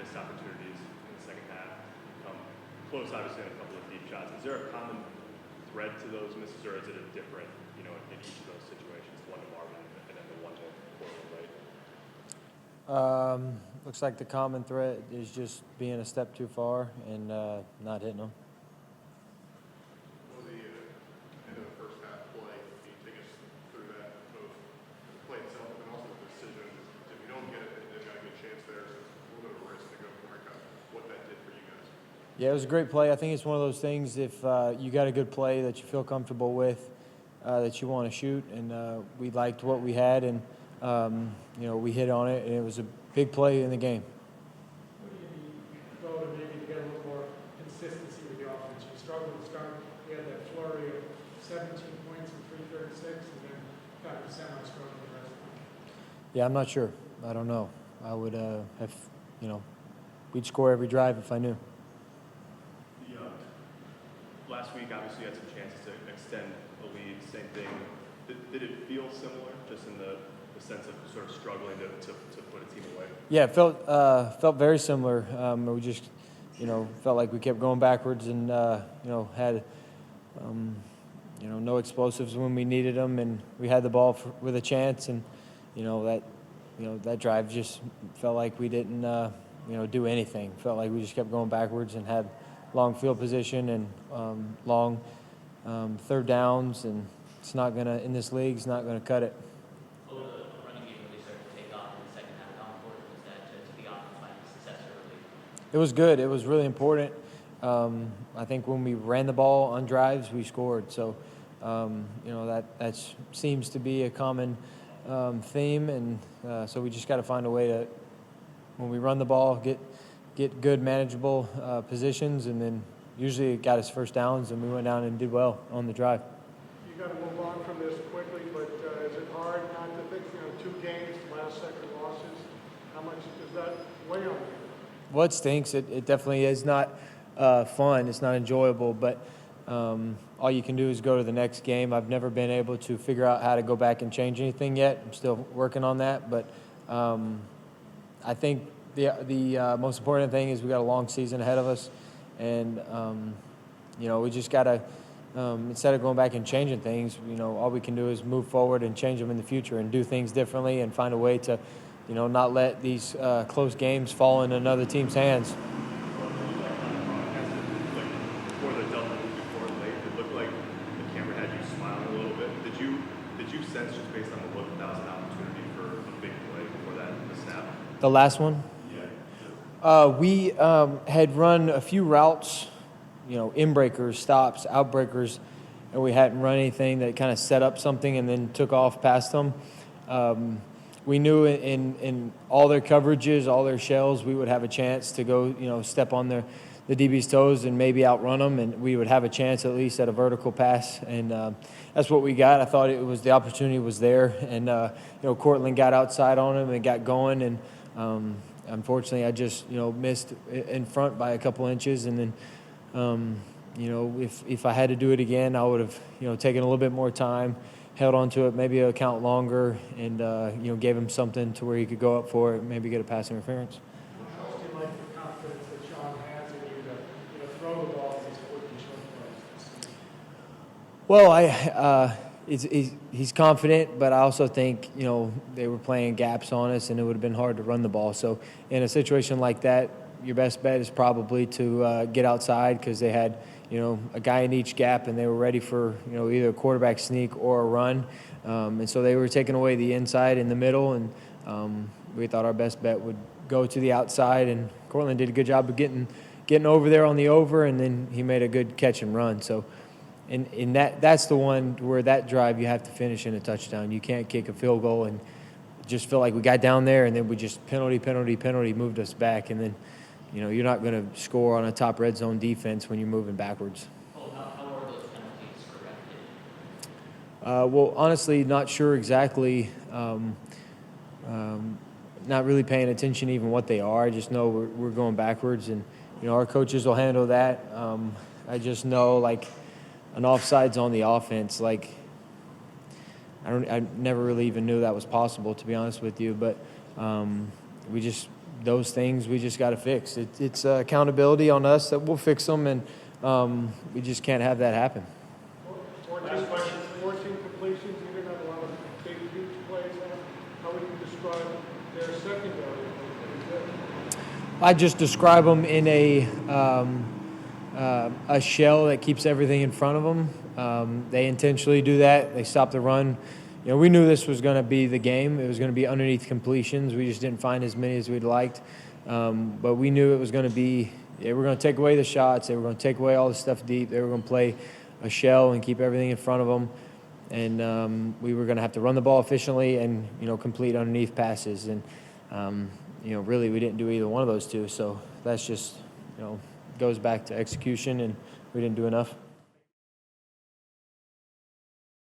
missed opportunities in the second half. Close, obviously, on a couple of deep shots. Is there a common thread to those misses, or is it a different, in each of those situations, one to Marvin and then the one to Portland, right? Looks like the common thread is just being a step too far and not hitting them. Well, the end of the first half play, can you take us through that, both the play itself and also the decision? If you don't get it, they've got a good chance there, so it's a little bit of a risk to go for it. What that did for you guys? Yeah, it was a great play. I think it's one of those things, if you got a good play that you feel comfortable with, that you want to shoot, and we liked what we had, and we hit on it, and it was a big play in the game. What do you need, Bo, to maybe get a little more consistency with the offense? You struggled to start. You had that flurry of 17 points in 3:36, and then got your semi-struggle the rest of the game. Yeah, I'm not sure. I don't know. I would have, we'd score every drive if I knew. Last week, obviously, you had some chances to extend the lead. Same thing. Did it feel similar, just in the sense of sort of struggling to put a team away? Yeah, it felt very similar. We just, felt like we kept going backwards and, had, no explosives when we needed them, and we had the ball with a chance, and, that drive just felt like we didn't, do anything. Felt like we just kept going backwards and had long field position and long third downs, and it's not gonna, in this league, it's not gonna cut it. Over the running game really started to take off in the second half. How important was that to the offense finding success early? It was good. It was really important. I think when we ran the ball on drives, we scored. So, that seems to be a common theme, and so we just got to find a way to, when we run the ball, get good, manageable positions, and then usually it got us first downs, and we went down and did well on the drive. You got to move on from this quickly, but is it hard not to think, 2 games, last second losses? How much does that weigh on you? Well, it stinks. It definitely is not fun. It's not enjoyable, but all you can do is go to the next game. I've never been able to figure out how to go back and change anything yet. I'm still working on that, but I think the most important thing is we got a long season ahead of us, and we just got to, instead of going back and changing things, all we can do is move forward and change them in the future and do things differently and find a way to, not let these close games fall in another team's hands. Before the double move before late, it looked like the camera had you smiling a little bit. Did you sense, just based on the look, that was an opportunity for a big play before the snap? The last one? We had run a few routes, in-breakers, stops, out-breakers, and we hadn't run anything that kind of set up something and then took off past them. We knew in all their coverages, all their shells, we would have a chance to go, step on the DB's toes and maybe outrun them, and we would have a chance at least at a vertical pass, and that's what we got. I thought the opportunity was there, and Cortland got outside on him and got going, and unfortunately, I just, missed in front by a couple inches, and then, if I had to do it again, I would have, taken a little bit more time, held on to it, maybe a count longer, and, gave him something to where he could go up for it, maybe get a pass interference. How much do you like the confidence that Sean has in you to throw the ball to these 14 short plays? Well, he's confident, but I also think, they were playing gaps on us, and it would have been hard to run the ball. So in a situation like that, your best bet is probably to get outside, because they had, a guy in each gap, and they were ready for, either a quarterback sneak or a run. And so they were taking away the inside in the middle, and we thought our best bet would go to the outside, and Cortland did a good job of getting over there on the over, and then he made a good catch and run. So in that's the one where that drive you have to finish in a touchdown. You can't kick a field goal and just feel like we got down there and then we just penalty moved us back, and then you're not going to score on a top red zone defense when you're moving backwards. How are those penalties corrected? Well, honestly, not sure exactly. Not really paying attention even what they are. I just know we're going backwards, and our coaches will handle that. I just know, like, an offside's on the offense. Like, I never really even knew that was possible, to be honest with you. But we just those things we just got to fix. It's accountability on us that we'll fix them, and we just can't have that happen. 14 completions, you didn't have a lot of big, huge plays. How would you describe their secondary? I just describe them in a shell that keeps everything in front of them. They intentionally do that. They stop the run. You know, we knew this was going to be the game. It was going to be underneath completions. We just didn't find as many as we'd liked. But we knew it was going to be, they were going to take away the shots. They were going to take away all the stuff deep. They were going to play a shell and keep everything in front of them. And we were going to have to run the ball efficiently and, you know, complete underneath passes. And, you know, really we didn't do either one of those two. So that's just, you know, goes back to execution, and we didn't do enough.